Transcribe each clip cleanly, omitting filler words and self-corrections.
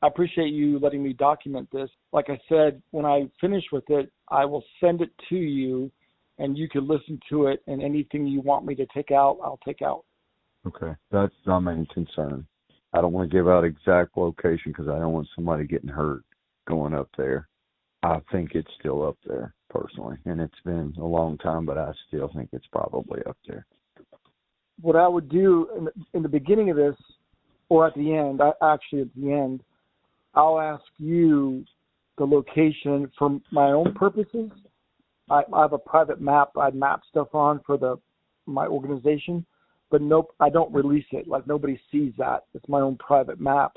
I appreciate you letting me document this. Like I said, when I finish with it, I will send it to you, and you can listen to it, and anything you want me to take out, I'll take out. Okay, that's my main concern. I don't want to give out exact location because I don't want somebody getting hurt going up there. I think it's still up there, personally, and it's been a long time, but I still think it's probably up there. What I would do in the beginning of this, or at the end, I'll ask you the location for my own purposes. I have a private map I map stuff on for my organization, but nope, I don't release it. Like, nobody sees that. It's my own private map.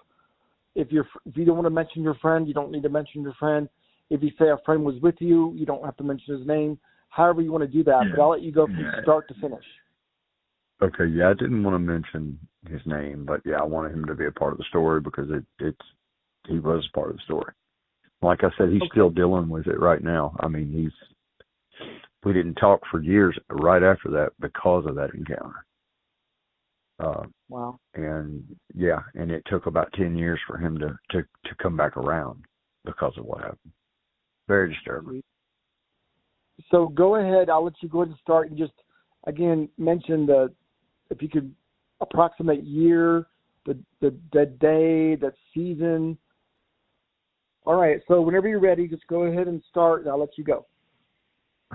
If you don't want to mention your friend, you don't need to mention your friend. If you say a friend was with you, you don't have to mention his name. However you want to do that, but I'll let you go from start to finish. Okay, yeah, I didn't want to mention his name, but yeah, I wanted him to be a part of the story because he was part of the story. Like I said, he's still dealing with it right now. I mean, we didn't talk for years right after that because of that encounter. Wow. And yeah, and it took about 10 years for him to come back around because of what happened. Very disturbing. So go ahead. I'll let you go ahead and start and just, again, mention if you could approximate year, the day, that season. All right. So whenever you're ready, just go ahead and start, and I'll let you go.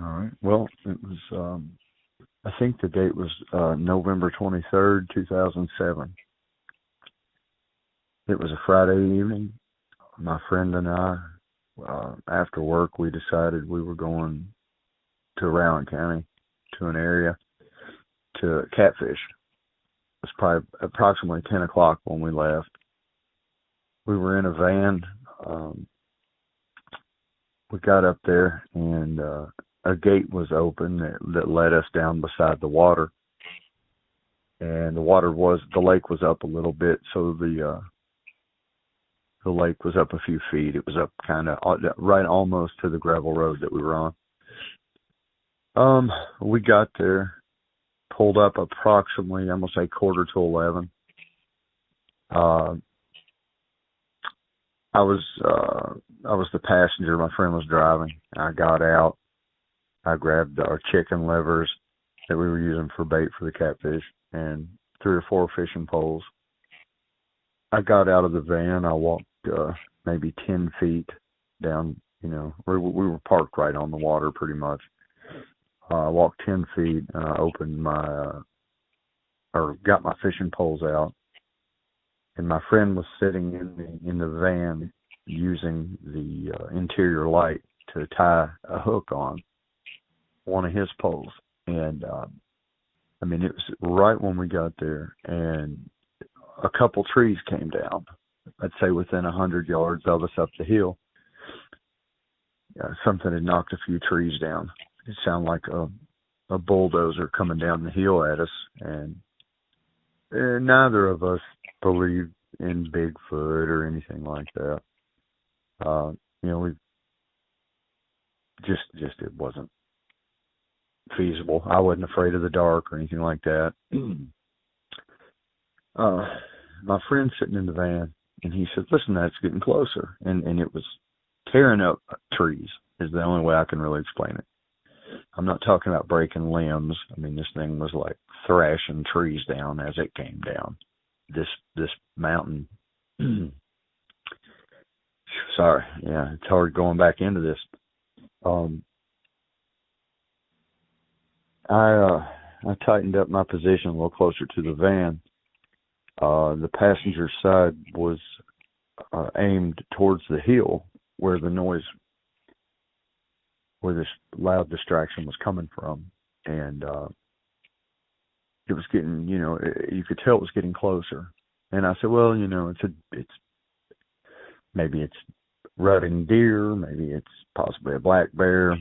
All right. Well, it was, I think the date was November 23rd, 2007. It was a Friday evening. My friend and I, after work, we decided we were going to Rowan County, to an area, to catfish. It was probably approximately 10 o'clock when we left. We were in a van. We got up there, and a gate was open that led us down beside the water. And the lake was up a little bit, so the lake was up a few feet. It was up kind of right almost to the gravel road that we were on. We got there, pulled up approximately, I'm going to say 10:45. I was the passenger. My friend was driving. I got out. I grabbed our chicken levers that we were using for bait for the catfish and 3 or 4 fishing poles. I got out of the van. I walked maybe 10 feet down, we were parked right on the water pretty much. I walked 10 feet and I opened got my fishing poles out. And my friend was sitting in the van using the interior light to tie a hook on one of his poles. And, it was right when we got there, and a couple trees came down, I'd say within 100 yards of us up the hill. Something had knocked a few trees down. It sounded like a bulldozer coming down the hill at us, and neither of us believed in Bigfoot or anything like that. We just it wasn't feasible. I wasn't afraid of the dark or anything like that. My friend's sitting in the van, and he said, "Listen, that's getting closer," and it was tearing up trees. Is the only way I can really explain it. I'm not talking about breaking limbs. This thing was like thrashing trees down as it came down. This mountain. Sorry, yeah, it's hard going back into this. I tightened up my position a little closer to the van. The passenger side was aimed towards the hill where this loud distraction was coming from, and it was getting, you could tell it was getting closer. And I said, well, maybe it's rutting deer, maybe it's possibly a black bear,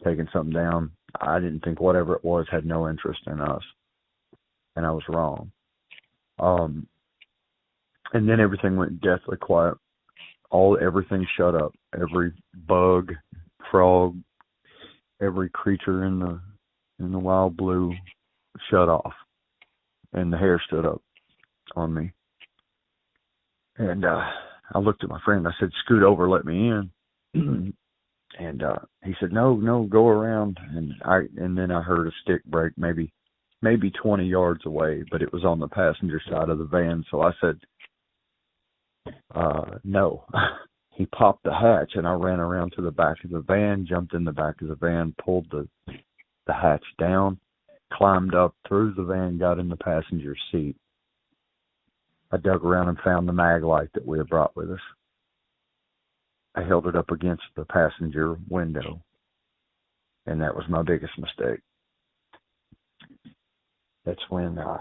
taking something down. I didn't think whatever it was had no interest in us, and I was wrong. And then everything went deathly quiet. Everything shut up. Every bug, frog, every creature in the wild blue shut off, and the hair stood up on me. And I looked at my friend. I said, "Scoot over, let me in." And he said, "No, go around." And then I heard a stick break, maybe 20 yards away, but it was on the passenger side of the van. So I said, "No." He popped the hatch, and I ran around to the back of the van, jumped in the back of the van, pulled the hatch down, climbed up through the van, got in the passenger seat. I dug around and found the mag light that we had brought with us. I held it up against the passenger window, and that was my biggest mistake. That's when I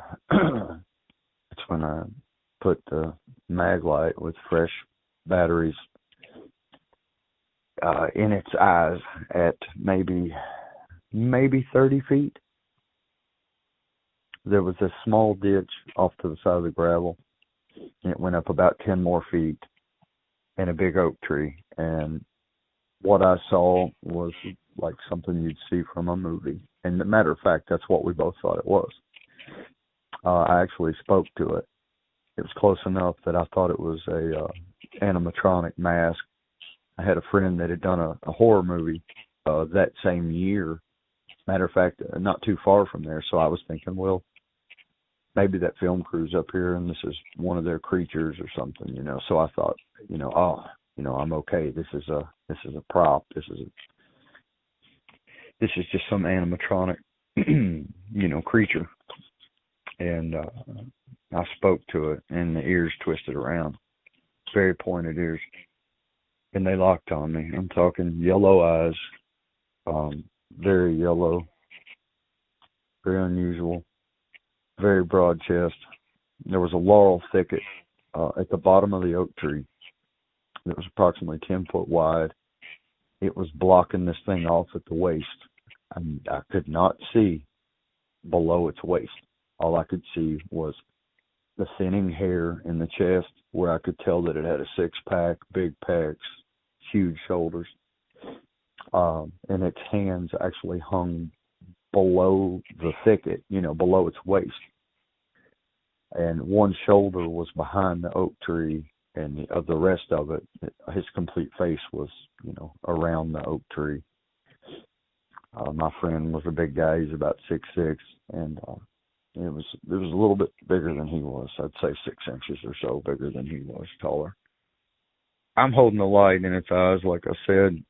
put the mag light with fresh batteries in its eyes at maybe 30 feet. There was a small ditch off to the side of the gravel. It went up about 10 more feet and a big oak tree. And what I saw was like something you'd see from a movie. And as a matter of fact, that's what we both thought it was. I actually spoke to it. It was close enough that I thought it was a animatronic mask. I had a friend that had done a horror movie that same year. Matter of fact, not too far from there. So I was thinking, well, maybe that film crew's up here and this is one of their creatures or something, you know. So I thought, I'm okay. This is a prop. This is just some animatronic, creature. And I spoke to it, and the ears twisted around, very pointed ears, and they locked on me. I'm talking yellow eyes, very yellow, very unusual, very broad chest. There was a laurel thicket at the bottom of the oak tree that was approximately 10 foot wide. It was blocking this thing off at the waist. I could not see below its waist. All I could see was the thinning hair in the chest, where I could tell that it had a six-pack, big pecs, huge shoulders. And its hands actually hung below the thicket, below its waist. And one shoulder was behind the oak tree, and the rest of it, his complete face was, around the oak tree. My friend was a big guy. He's about 6'6", and it was a little bit bigger than he was. I'd say 6 inches or so bigger than he was, taller. I'm holding the light in its eyes, like I said.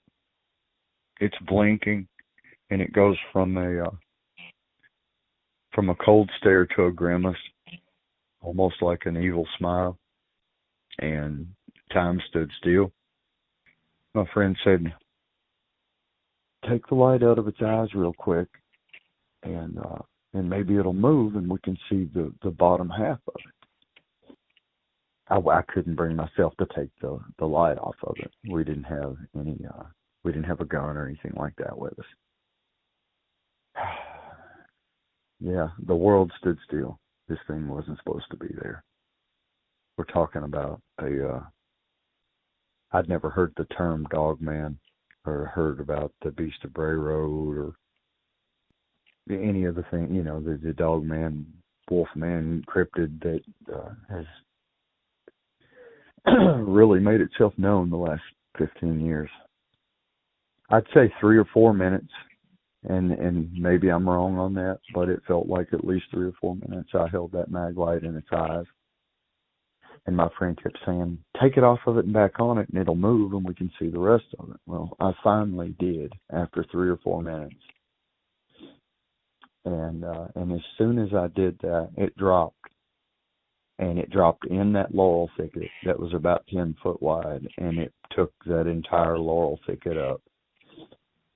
It's blinking, and it goes from a cold stare to a grimace, almost like an evil smile. And time stood still. My friend said, "Take the light out of its eyes real quick, and maybe it'll move, and we can see the bottom half of it." I couldn't bring myself to take the light off of it. We didn't have a gun or anything like that with us. Yeah, the world stood still. This thing wasn't supposed to be there. We're talking about I'd never heard the term Dogman or heard about the Beast of Bray Road or any of the things, the Dogman, Wolfman cryptid that has really made itself known the last 15 years. I'd say 3 or 4 minutes, and maybe I'm wrong on that, but it felt like at least 3 or 4 minutes I held that mag light in its eyes. And my friend kept saying, "Take it off of it and back on it, and it'll move, and we can see the rest of it." Well, I finally did after 3 or 4 minutes. And as soon as I did that, it dropped. And it dropped in that laurel thicket that was about 10 foot wide, and it took that entire laurel thicket up.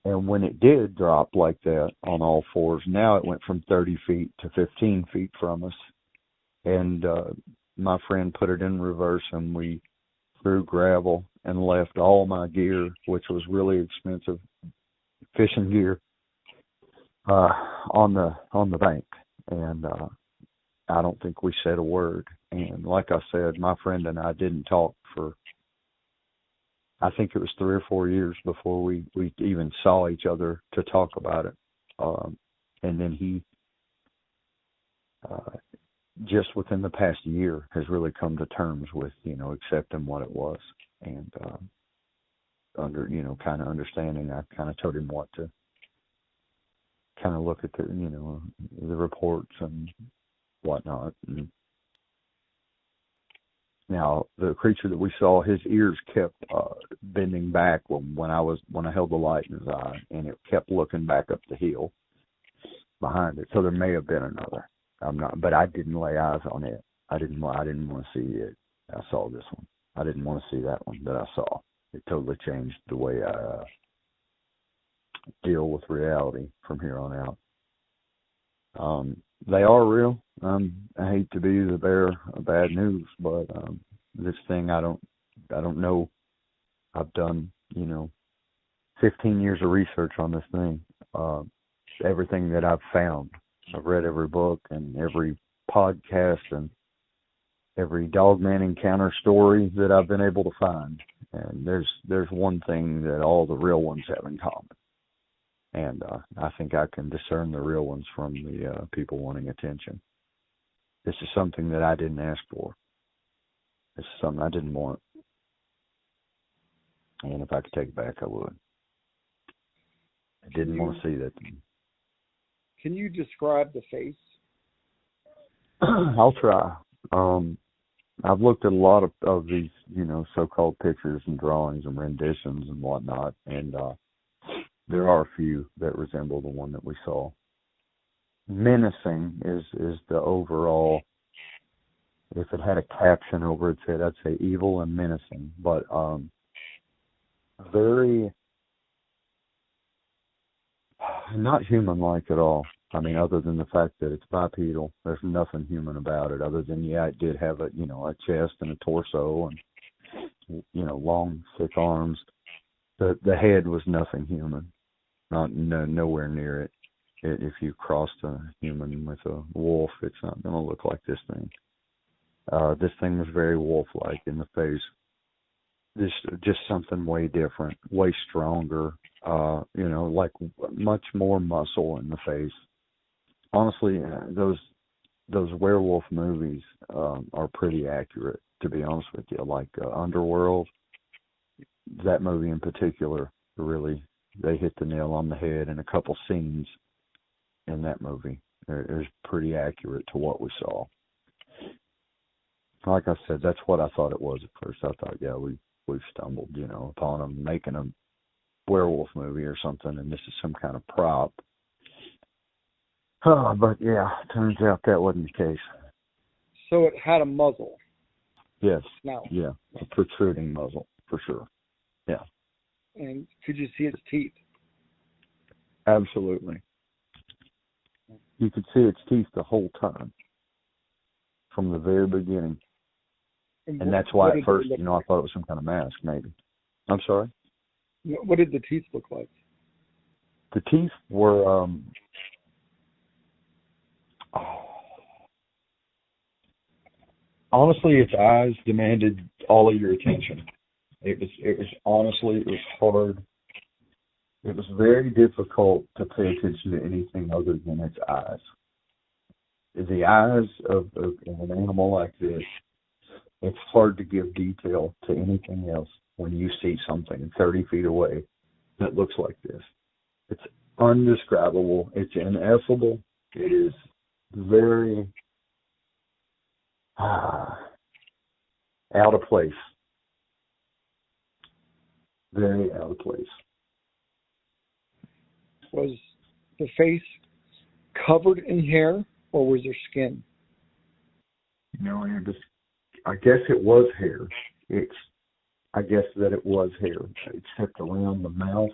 And when it did drop like that on all fours, now it went from 30 feet to 15 feet from us. And my friend put it in reverse, and we threw gravel and left all my gear, which was really expensive fishing gear, on the bank. And I don't think we said a word. And like I said, my friend and I didn't talk for, I think it was 3 or 4 years before we even saw each other to talk about it. And then just within the past year has really come to terms with, accepting what it was, and kind of understanding. I kind of told him what to kind of look at the reports and whatnot. And now the creature that we saw, his ears kept bending back when I held the light in his eye, and it kept looking back up the hill behind it. So there may have been another. But I didn't lay eyes on it. I didn't want to see it. I saw this one. I didn't want to see that one that I saw. It totally changed the way I deal with reality from here on out. They are real. I hate to be the bearer of bad news, but this thing, I don't know. I've done 15 years of research on this thing. Everything that I've found, I've read every book and every podcast and every Dogman encounter story that I've been able to find. And there's one thing that all the real ones have in common. And I think I can discern the real ones from the people wanting attention. This is something that I didn't ask for. This is something I didn't want. And if I could take it back, I would. I didn't want to see that thing. Can you describe the face? I'll try. I've looked at a lot of these, so-called pictures and drawings and renditions and whatnot, and there are a few that resemble the one that we saw. Menacing is the overall. If it had a caption over its head, I'd say evil and menacing, but very not human-like at all. I mean, other than the fact that it's bipedal, there's nothing human about it. Other than it did have a chest and a torso and long, thick arms. The head was nothing human, nowhere near it. If you crossed a human with a wolf, it's not going to look like this thing. This thing was very wolf-like in the face. Just something way different, way stronger. Like much more muscle in the face. Honestly, those werewolf movies are pretty accurate, to be honest with you. Like Underworld, that movie in particular, really, they hit the nail on the head in a couple scenes in that movie. It was pretty accurate to what we saw. Like I said, that's what I thought it was at first. I thought, we've stumbled, upon them making a werewolf movie or something, and this is some kind of prop. But turns out that wasn't the case. So it had a muzzle. Yes. Now. Yeah, a protruding muzzle, for sure. Yeah. And could you see its teeth? Absolutely. You could see its teeth the whole time, from the very beginning. And that's why at first, I thought it was some kind of mask, maybe. I'm sorry? What did the teeth look like? The teeth were, honestly, its eyes demanded all of your attention. It was honestly, it was hard. It was very difficult to pay attention to anything other than its eyes. The eyes of an animal like this, it's hard to give detail to anything else when you see something 30 feet away that looks like this. It's undescribable. It's ineffable. It is very out of place. Very out of place. Was the face covered in hair, or was there skin? I guess it was hair. I guess that it was hair, except around the mouth.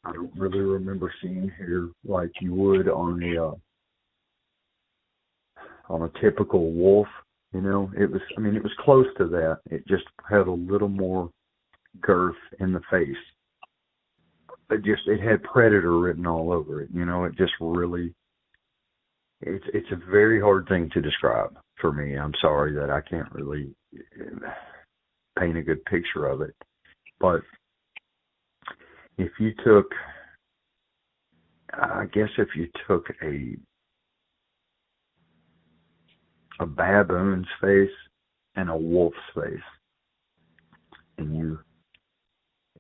I don't really remember seeing hair like you would on a typical wolf. It was close to that. It just had a little more girth in the face. It had predator written all over it. It just really. It's a very hard thing to describe for me. I'm sorry that I can't really paint a good picture of it. But if you took a a baboon's face and a wolf's face. And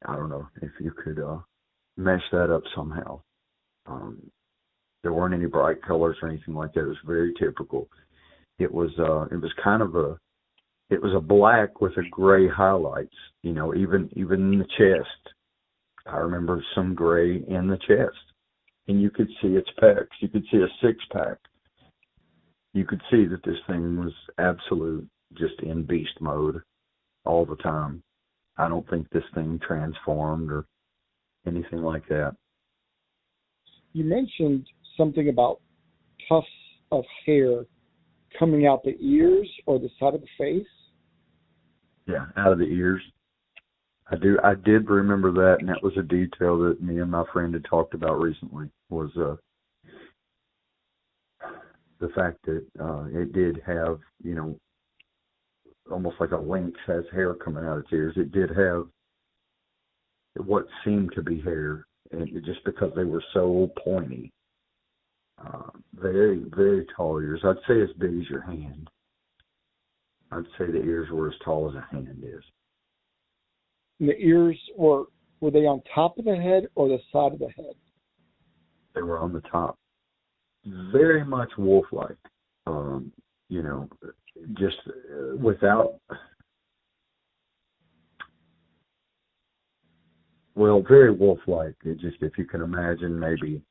I don't know if you could mesh that up somehow. There weren't any bright colors or anything like that. It was very typical. It was kind of it was a black with a gray highlights, even in the chest. I remember some gray in the chest. And you could see its pecs. You could see a six-pack. You could see that this thing was absolute, just in beast mode all the time. I don't think this thing transformed or anything like that. You mentioned something about tufts of hair coming out the ears or the side of the face. Yeah, out of the ears. I did remember that, and that was a detail that me and my friend had talked about recently, was the fact that it did have, almost like a lynx has hair coming out of its ears. It did have what seemed to be hair, and just because they were so pointy. Very, very tall ears. I'd say as big as your hand. I'd say the ears were as tall as a hand is. And the ears were they on top of the head or the side of the head? They were on the top. Very much wolf-like. Just without... Well, very wolf-like. It just, if you can imagine, maybe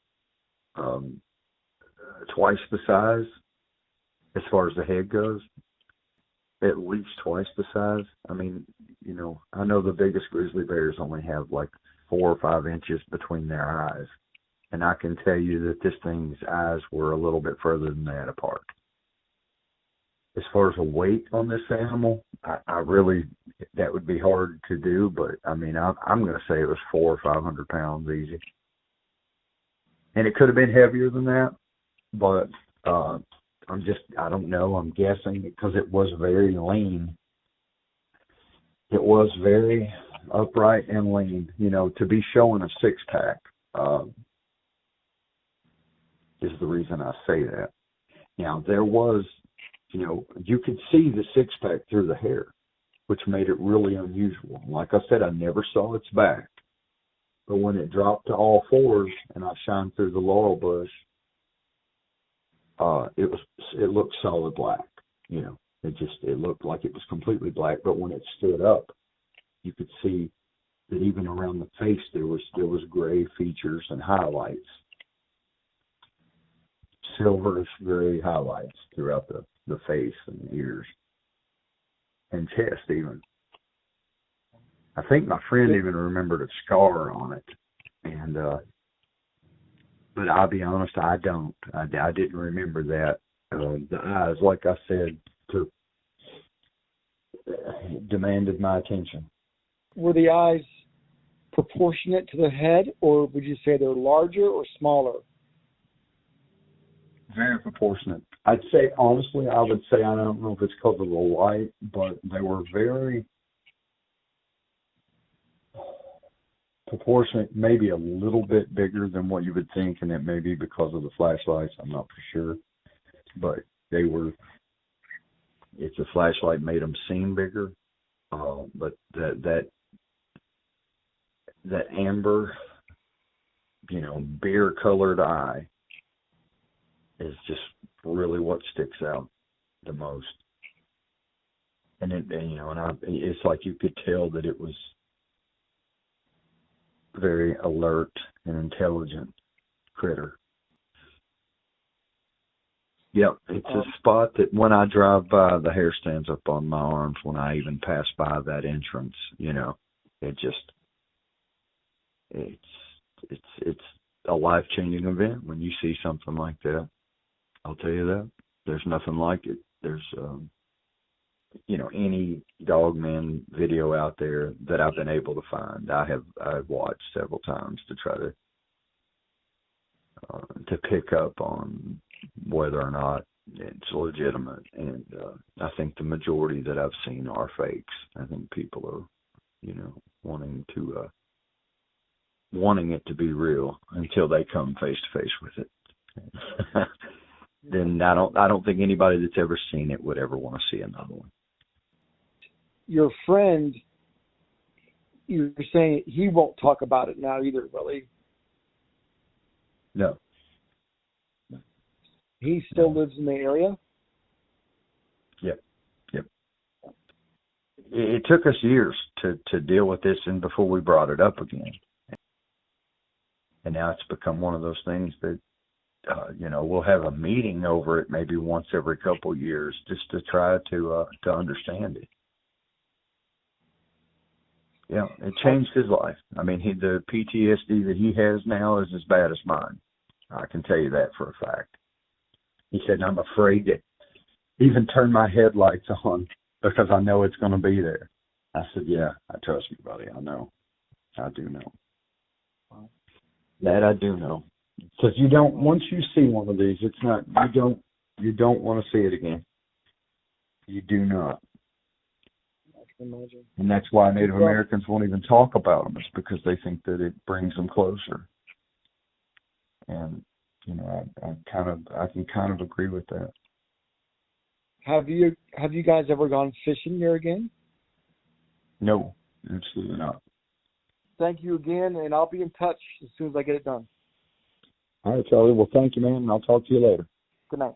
twice the size as far as the head goes. At least twice the size. I mean, I know the biggest grizzly bears only have like 4 or 5 inches between their eyes. And I can tell you that this thing's eyes were a little bit further than that apart. As far as the weight on this animal, I really, that would be hard to do, but I mean, I'm going to say it was 400 or 500 pounds easy. And it could have been heavier than that, but I don't know. I'm guessing because it was very lean. It was very upright and lean. To be showing a six-pack is the reason I say that. Now, there was, you could see the six-pack through the hair, which made it really unusual. Like I said, I never saw its back. But when it dropped to all fours and I shined through the laurel bush, it looked solid black. It looked like it was completely black. But when it stood up, you could see that even around the face there was gray features and highlights, silverish gray highlights throughout the face and the ears and chest even. I think my friend even remembered a scar on it, and but I'll be honest, I don't. I didn't remember that. The eyes, like I said, demanded my attention. Were the eyes proportionate to the head, or would you say they're larger or smaller? Very proportionate. I'd say, honestly, I would say, I don't know if it's because of the light, but they were very proportionate, maybe a little bit bigger than what you would think, and it may be because of the flashlights. I'm not for sure. But they were, if the flashlight made them seem bigger, but that amber, beer-colored eye is just really what sticks out the most. And it's like you could tell that it was very alert and intelligent critter. Yep, it's a spot that when I drive by, the hair stands up on my arms when I even pass by that entrance. It's a life-changing event when you see something like that. I'll tell you that. There's nothing like it. There's, any Dogman video out there that I've been able to find. I've watched several times to try to pick up on whether or not it's legitimate. And I think the majority that I've seen are fakes. I think people are, wanting it to be real until they come face to face with it. then I don't think anybody that's ever seen it would ever want to see another one. Your friend, you're saying he won't talk about it now either, really? No. He still lives in the area? Yep. It took us years to deal with this, and before we brought it up again. And now it's become one of those things that, we'll have a meeting over it maybe once every couple years just to try to understand it. Yeah, it changed his life. I mean, the PTSD that he has now is as bad as mine. I can tell you that for a fact. He said, I'm afraid to even turn my headlights on because I know it's going to be there. I said, yeah, trust me, buddy. I know. I do know. That I do know. Because once you see one of these, it's not, you don't want to see it again. You do not. I can imagine. And that's why Native Americans won't even talk about them. It's because they think that it brings them closer. And, I can kind of agree with that. Have you guys ever gone fishing here again? No, absolutely not. Thank you again, and I'll be in touch as soon as I get it done. All right, Charlie. Well, thank you, man, and I'll talk to you later. Good night.